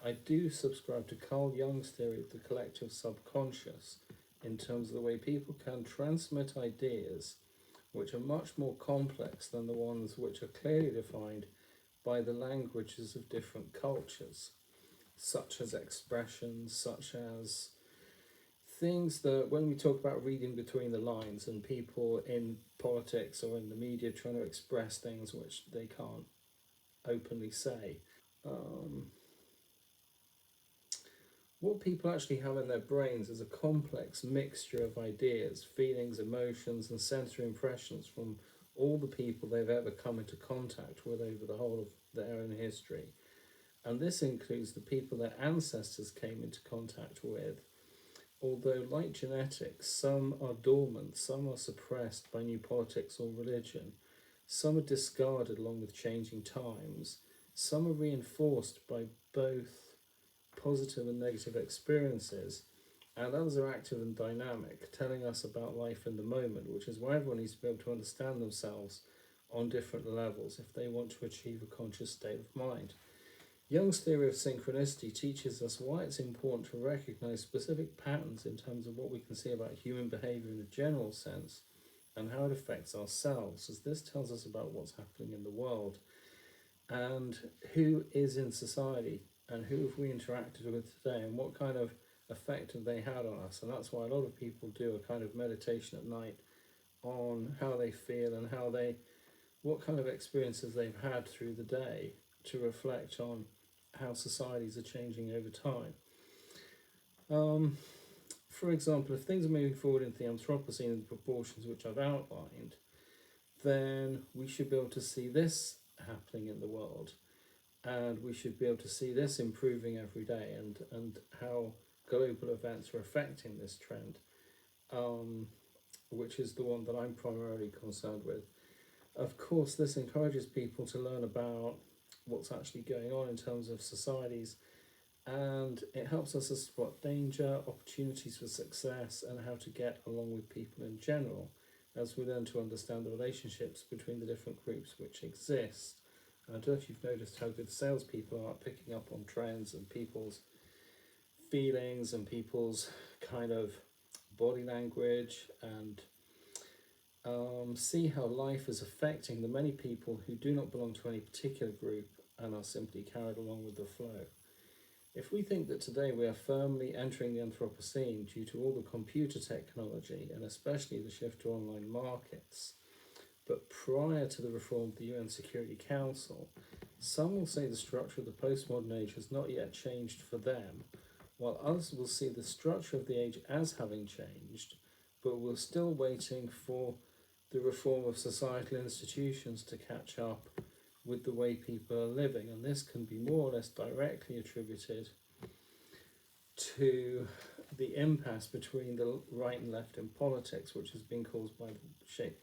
I do subscribe to Carl Jung's theory of the collective subconscious in terms of the way people can transmit ideas which are much more complex than the ones which are clearly defined by the languages of different cultures, such as expressions, such as things that when we talk about reading between the lines and people in politics or in the media trying to express things which they can't openly say. Um, what people actually have in their brains is a complex mixture of ideas, feelings, emotions, and sensory impressions from all the people they've ever come into contact with over the whole of their own history. And this includes the people their ancestors came into contact with. Although, like genetics, some are dormant, some are suppressed by new politics or religion, some are discarded along with changing times, some are reinforced by both positive and negative experiences, and others are active and dynamic, telling us about life in the moment, which is why everyone needs to be able to understand themselves on different levels if they want to achieve a conscious state of mind. Jung's theory of synchronicity teaches us why it's important to recognize specific patterns in terms of what we can see about human behavior in a general sense and how it affects ourselves, as this tells us about what's happening in the world and who is in society and who have we interacted with today and what kind of effect have they had on us. And that's why a lot of people do a kind of meditation at night on how they feel and what kind of experiences they've had through the day to reflect on how societies are changing over time. For example, if things are moving forward into the Anthropocene in the proportions which I've outlined, then we should be able to see this happening in the world, and we should be able to see this improving every day, and how global events are affecting this trend, which is the one that I'm primarily concerned with. Of course, this encourages people to learn about what's actually going on in terms of societies, and it helps us to spot danger, opportunities for success, and how to get along with people in general, as we learn to understand the relationships between the different groups which exist. And I don't know if you've noticed how good salespeople are at picking up on trends and people's feelings and people's kind of body language, and see how life is affecting the many people who do not belong to any particular group and are simply carried along with the flow. If we think that today we are firmly entering the Anthropocene due to all the computer technology and especially the shift to online markets, but prior to the reform of the UN Security Council, some will say the structure of the postmodern age has not yet changed for them, while others will see the structure of the age as having changed, but we're still waiting for the reform of societal institutions to catch up with the way people are living. And this can be more or less directly attributed to the impasse between the right and left in politics, which has been caused by the shape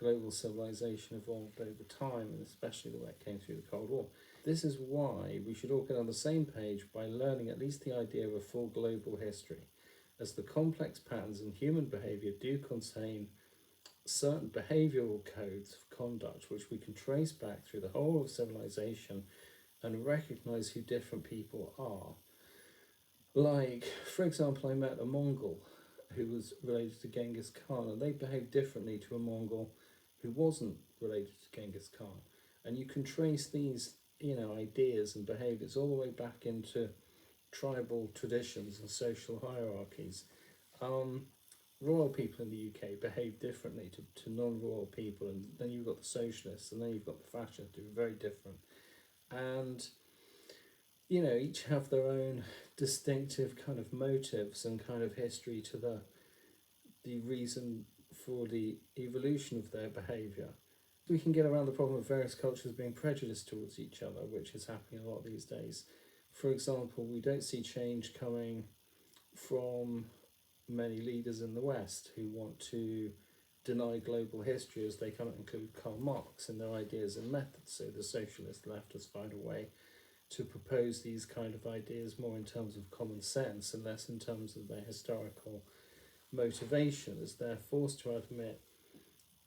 global civilization evolved over time, and especially the way it came through the Cold War. This is why we should all get on the same page by learning at least the idea of a full global history, as the complex patterns in human behaviour do contain certain behavioural codes of conduct which we can trace back through the whole of civilization and recognise who different people are. Like, for example, I met a Mongol who was related to Genghis Khan, and they behaved differently to a Mongol who wasn't related to Genghis Khan. And you can trace these, ideas and behaviours all the way back into tribal traditions and social hierarchies. Royal people in the UK behave differently to non-royal people, and then you've got the socialists, and then you've got the fascists, who are very different. And, each have their own distinctive kind of motives and kind of history to the reason for the evolution of their behaviour. We can get around the problem of various cultures being prejudiced towards each other, which is happening a lot these days. For example, we don't see change coming from many leaders in the West who want to deny global history, as they cannot include Karl Marx in their ideas and methods. So the socialist left has found a way to propose these kind of ideas more in terms of common sense and less in terms of their historical motivation, as they're forced to admit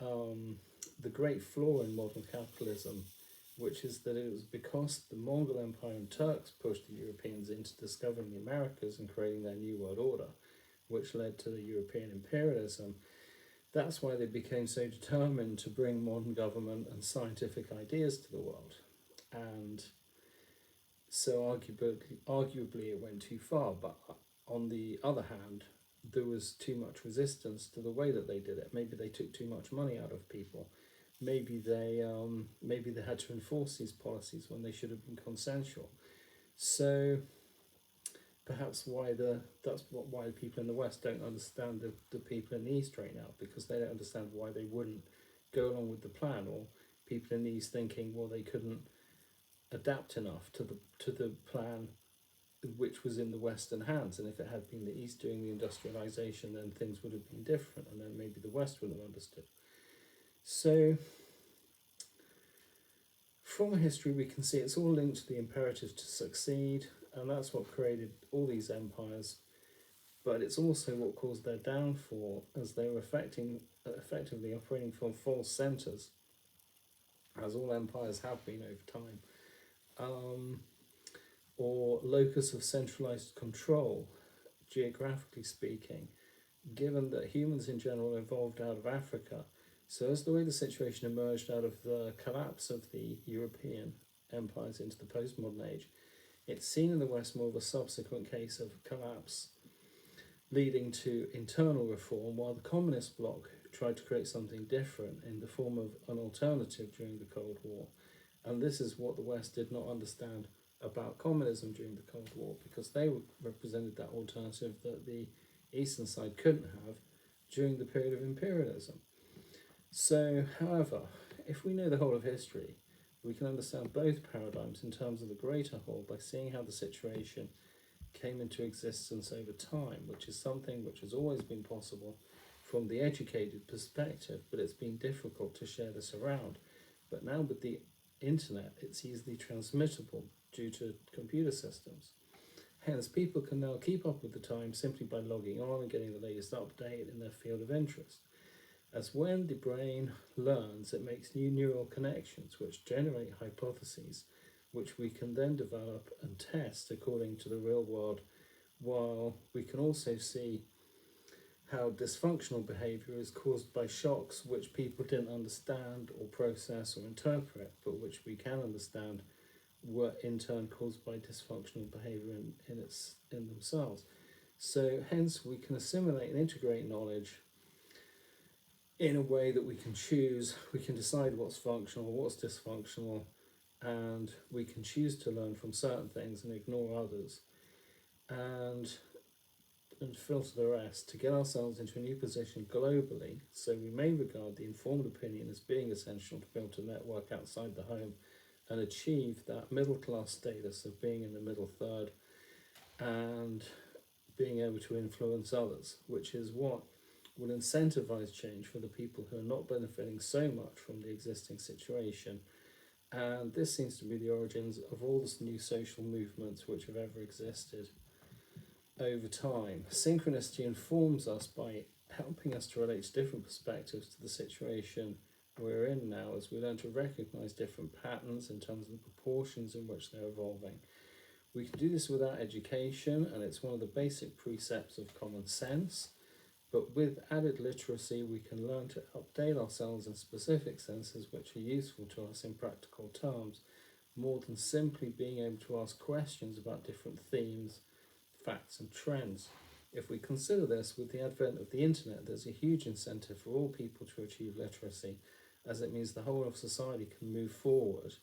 the great flaw in modern capitalism, which is that it was because the Mongol Empire and Turks pushed the Europeans into discovering the Americas and creating their New World Order, which led to the European imperialism. That's why they became so determined to bring modern government and scientific ideas to the world. And so arguably it went too far, but on the other hand, there was too much resistance to the way that they did it. Maybe they took too much money out of people. Maybe they had to enforce these policies when they should have been consensual. So perhaps why people in the West don't understand the people in the East right now, because they don't understand why they wouldn't go along with the plan, or people in the East thinking, well, they couldn't adapt enough to the plan which was in the Western hands, and if it had been the East doing the industrialization, then things would have been different, and then maybe the West wouldn't have understood. So from history we can see it's all linked to the imperative to succeed, and that's what created all these empires, but it's also what caused their downfall, as they were effectively operating from false centres, as all empires have been over time, or locus of centralised control, geographically speaking, given that humans in general evolved out of Africa. So as the way the situation emerged out of the collapse of the European empires into the postmodern age, it's seen in the West more of a subsequent case of collapse leading to internal reform, while the communist bloc tried to create something different in the form of an alternative during the Cold War. And this is what the West did not understand about communism during the Cold War, because they represented that alternative that the Eastern side couldn't have during the period of imperialism. So, however, if we know the whole of history, we can understand both paradigms in terms of the greater whole by seeing how the situation came into existence over time, which is something which has always been possible from the educated perspective, but it's been difficult to share this around. But now with the internet, it's easily transmittable due to computer systems. Hence, people can now keep up with the times simply by logging on and getting the latest update in their field of interest. As when the brain learns, it makes new neural connections which generate hypotheses, which we can then develop and test according to the real world, while we can also see how dysfunctional behaviour is caused by shocks which people didn't understand or process or interpret, but which we can understand were in turn caused by dysfunctional behaviour in themselves. So hence we can assimilate and integrate knowledge in a way that we can choose, we can decide what's functional, what's dysfunctional, and we can choose to learn from certain things and ignore others, and filter the rest to get ourselves into a new position globally. So we may regard the informed opinion as being essential to build a network outside the home and achieve that middle class status of being in the middle third and being able to influence others, which is what will incentivize change for the people who are not benefiting so much from the existing situation. And this seems to be the origins of all the new social movements which have ever existed over time. Synchronicity informs us by helping us to relate to different perspectives to the situation we're in now, as we learn to recognize different patterns in terms of the proportions in which they're evolving. We can do this without education, and it's one of the basic precepts of common sense, but with added literacy we can learn to update ourselves in specific senses which are useful to us in practical terms, more than simply being able to ask questions about different themes, facts and trends. If we consider this, with the advent of the internet, there's a huge incentive for all people to achieve literacy, as it means the whole of society can move forward,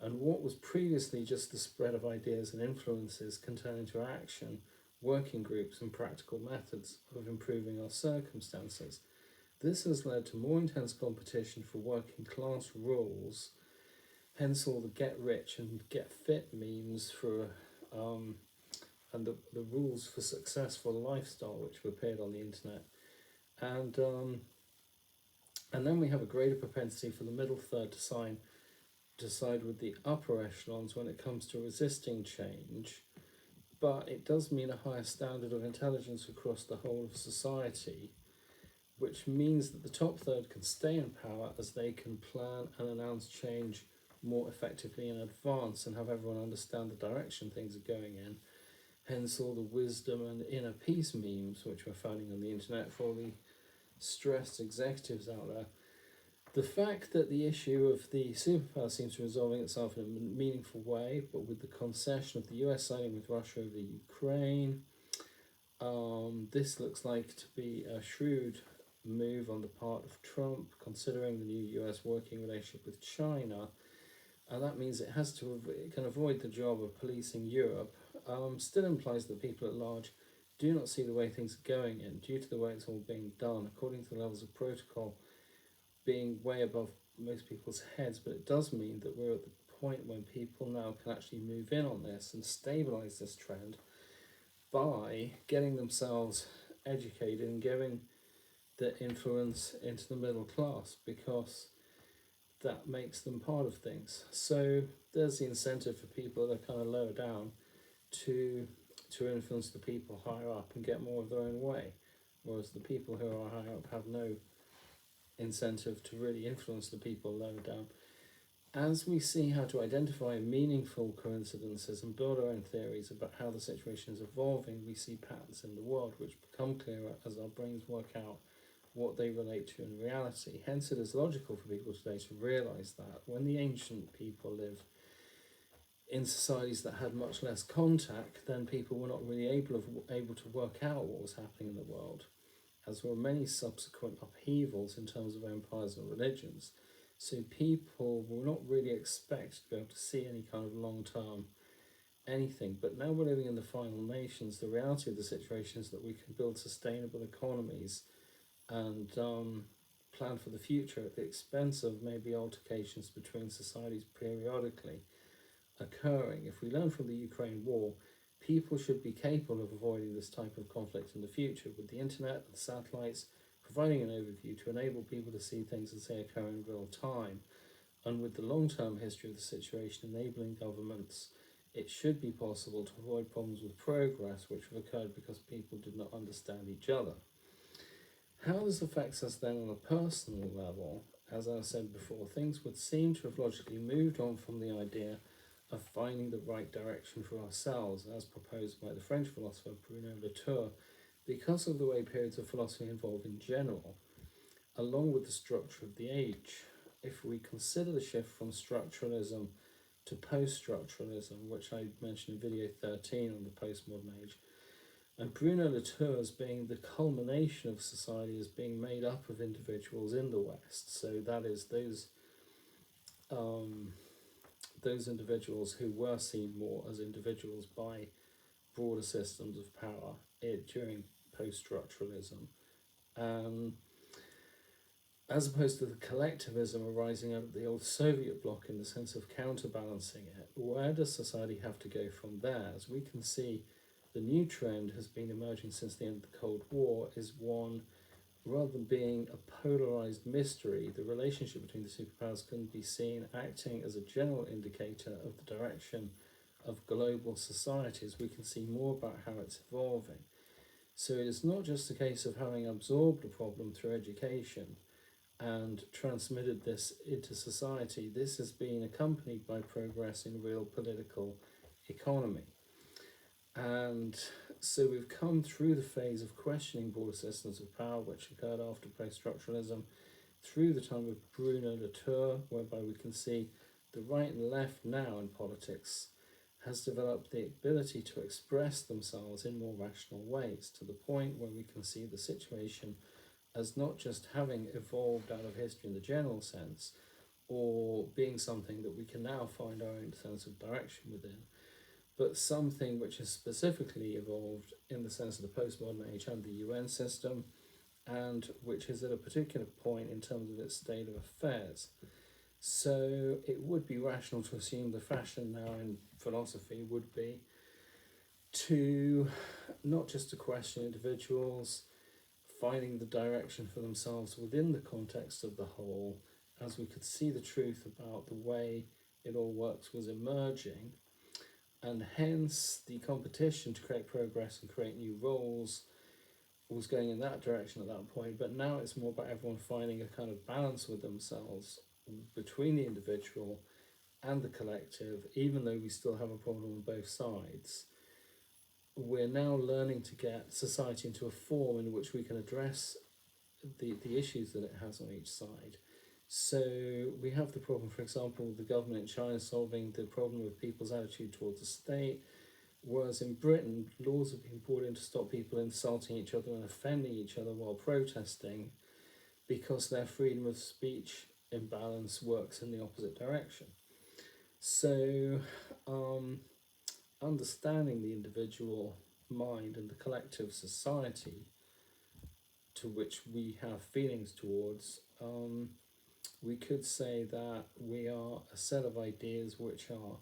and what was previously just the spread of ideas and influences can turn into action, working groups and practical methods of improving our circumstances. This has led to more intense competition for working class roles, hence all the get rich and get fit memes for and the rules for successful lifestyle which have appeared on the internet. And then we have a greater propensity for the middle third to side with the upper echelons when it comes to resisting change, but it does mean a higher standard of intelligence across the whole of society, which means that the top third can stay in power as they can plan and announce change more effectively in advance and have everyone understand the direction things are going in. Hence all the wisdom and inner peace memes which we're finding on the internet for all the stressed executives out there. The fact that the issue of the superpower seems to be resolving itself in a meaningful way, but with the concession of the US siding with Russia over Ukraine, this looks like to be a shrewd move on the part of Trump, considering the new US working relationship with China, and that means it has to it can avoid the job of policing Europe. Still implies that people at large do not see the way things are going in due to the way it's all being done, according to the levels of protocol being way above most people's heads. But it does mean that we're at the point when people now can actually move in on this and stabilize this trend by getting themselves educated and giving the influence into the middle class, because that makes them part of things. So there's the incentive for people that are kind of lower down to influence the people higher up and get more of their own way, whereas the people who are higher up have no incentive to really influence the people lower down. As we see how to identify meaningful coincidences and build our own theories about how the situation is evolving, we see patterns in the world which become clearer as our brains work out what they relate to in reality. Hence, it is logical for people today to realise that when the ancient people lived in societies that had much less contact, then people were not really able to work out what was happening in the world, as there were many subsequent upheavals in terms of empires and religions. So people will not really expect to be able to see any kind of long-term anything. But now we're living in the final nations. The reality of the situation is that we can build sustainable economies and plan for the future at the expense of maybe altercations between societies periodically occurring. If we learn from the Ukraine war, people should be capable of avoiding this type of conflict in the future, with the internet and satellites providing an overview to enable people to see things as they occur in real time. And with the long-term history of the situation enabling governments, it should be possible to avoid problems with progress which have occurred because people did not understand each other. How this affects us then on a personal level, as I said before, things would seem to have logically moved on from the idea of finding the right direction for ourselves, as proposed by the French philosopher Bruno Latour, because of the way periods of philosophy evolve in general, along with the structure of the age. If we consider the shift from structuralism to post-structuralism, which I mentioned in video 13 on the postmodern age, and Bruno Latour as being the culmination of society as being made up of individuals in the West, so that is those individuals who were seen more as individuals by broader systems of power during post-structuralism, as opposed to the collectivism arising out of the old Soviet bloc in the sense of counterbalancing it. Where does society have to go from there? As we can see, the new trend has been emerging since the end of the Cold War is one, rather than being a polarized mystery, the relationship between the superpowers can be seen acting as a general indicator of the direction of global societies. We can see more about how it's evolving. So it is not just a case of having absorbed a problem through education and transmitted this into society. This has been accompanied by progress in real political economy. And so we've come through the phase of questioning border systems of power, which occurred after post-structuralism, through the time of Bruno Latour, whereby we can see the right and left now in politics has developed the ability to express themselves in more rational ways, to the point where we can see the situation as not just having evolved out of history in the general sense, or being something that we can now find our own sense of direction within, but something which has specifically evolved in the sense of the postmodern age and the UN system, and which is at a particular point in terms of its state of affairs. So it would be rational to assume the fashion now in philosophy would be to not just to question individuals finding the direction for themselves within the context of the whole, as we could see the truth about the way it all works was emerging, and hence the competition to create progress and create new roles was going in that direction at that point. But now it's more about everyone finding a kind of balance with themselves between the individual and the collective, even though we still have a problem on both sides, we're now learning to get society into a form in which we can address the issues that it has on each side. So we have the problem, for example, with the government in China solving the problem of people's attitude towards the state, whereas in Britain, laws have been brought in to stop people insulting each other and offending each other while protesting, because their freedom of speech imbalance works in the opposite direction. So, understanding the individual mind and the collective society to which we have feelings towards, we could say that we are a set of ideas which are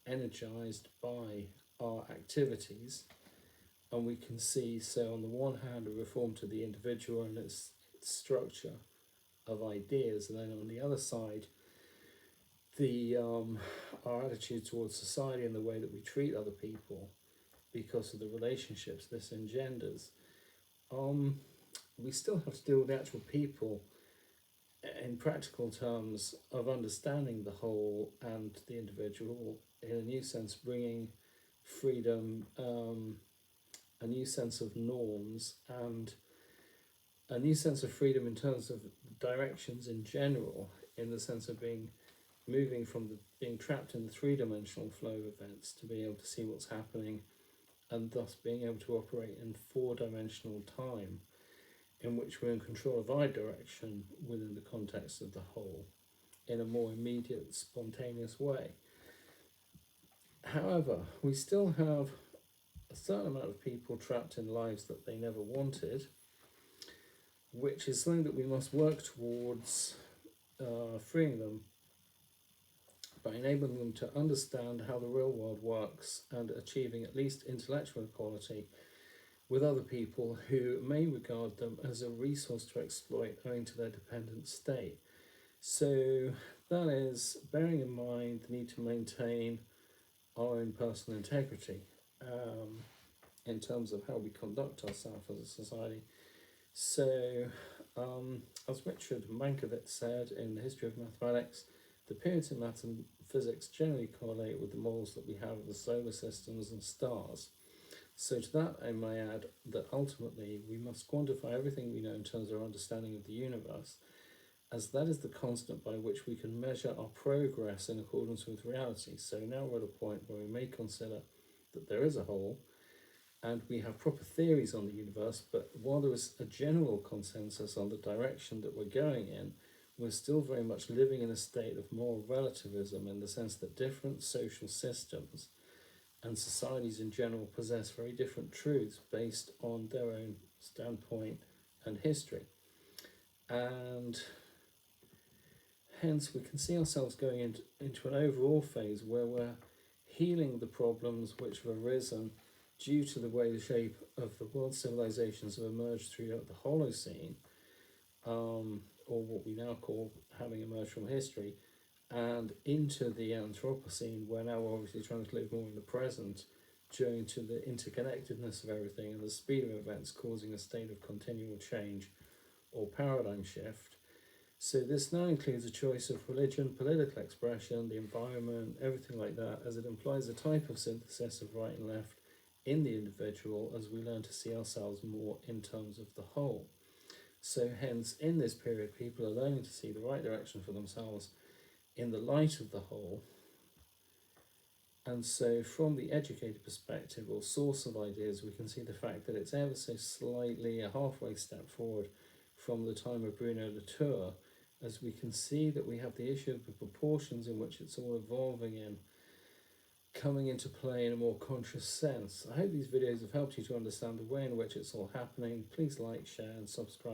energized by our activities, and we can see, so on the one hand, a reform to the individual and its structure of ideas, and then on the other side, the our attitude towards society and the way that we treat other people because of the relationships this engenders. We still have to deal with the actual people in practical terms of understanding the whole and the individual in a new sense, bringing freedom, a new sense of norms, and a new sense of freedom in terms of directions in general, in the sense of moving from being trapped in the three-dimensional flow of events to being able to see what's happening, and thus being able to operate in four-dimensional time, in which we're in control of our direction within the context of the whole, in a more immediate, spontaneous way. However, we still have a certain amount of people trapped in lives that they never wanted, which is something that we must work towards freeing them by enabling them to understand how the real world works and achieving at least intellectual equality with other people who may regard them as a resource to exploit owing to their dependent state. So that is bearing in mind the need to maintain our own personal integrity in terms of how we conduct ourselves as a society. So, as Richard Mankiewicz said in The History of Mathematics, the periods in maths and physics generally correlate with the models that we have of the solar systems and stars. So to that I may add that ultimately we must quantify everything we know in terms of our understanding of the universe, as that is the constant by which we can measure our progress in accordance with reality. So now we're at a point where we may consider that there is a whole, and we have proper theories on the universe, but while there is a general consensus on the direction that we're going in, we're still very much living in a state of moral relativism, in the sense that different social systems and societies in general possess very different truths based on their own standpoint and history. And hence we can see ourselves going into an overall phase where we're healing the problems which have arisen due to the way the shape of the world civilizations have emerged throughout the Holocene, or what we now call having emerged from history, and into the Anthropocene, where now we're obviously trying to live more in the present, due to the interconnectedness of everything and the speed of events causing a state of continual change or paradigm shift. So this now includes a choice of religion, political expression, the environment, everything like that, as it implies a type of synthesis of right and left in the individual as we learn to see ourselves more in terms of the whole. So hence, in this period, people are learning to see the right direction for themselves in the light of the whole. And so from the educated perspective or source of ideas, we can see the fact that it's ever so slightly a halfway step forward from the time of Bruno Latour, as we can see that we have the issue of the proportions in which it's all evolving in, coming into play in a more conscious sense. I hope these videos have helped you to understand the way in which it's all happening. Please like, share and subscribe.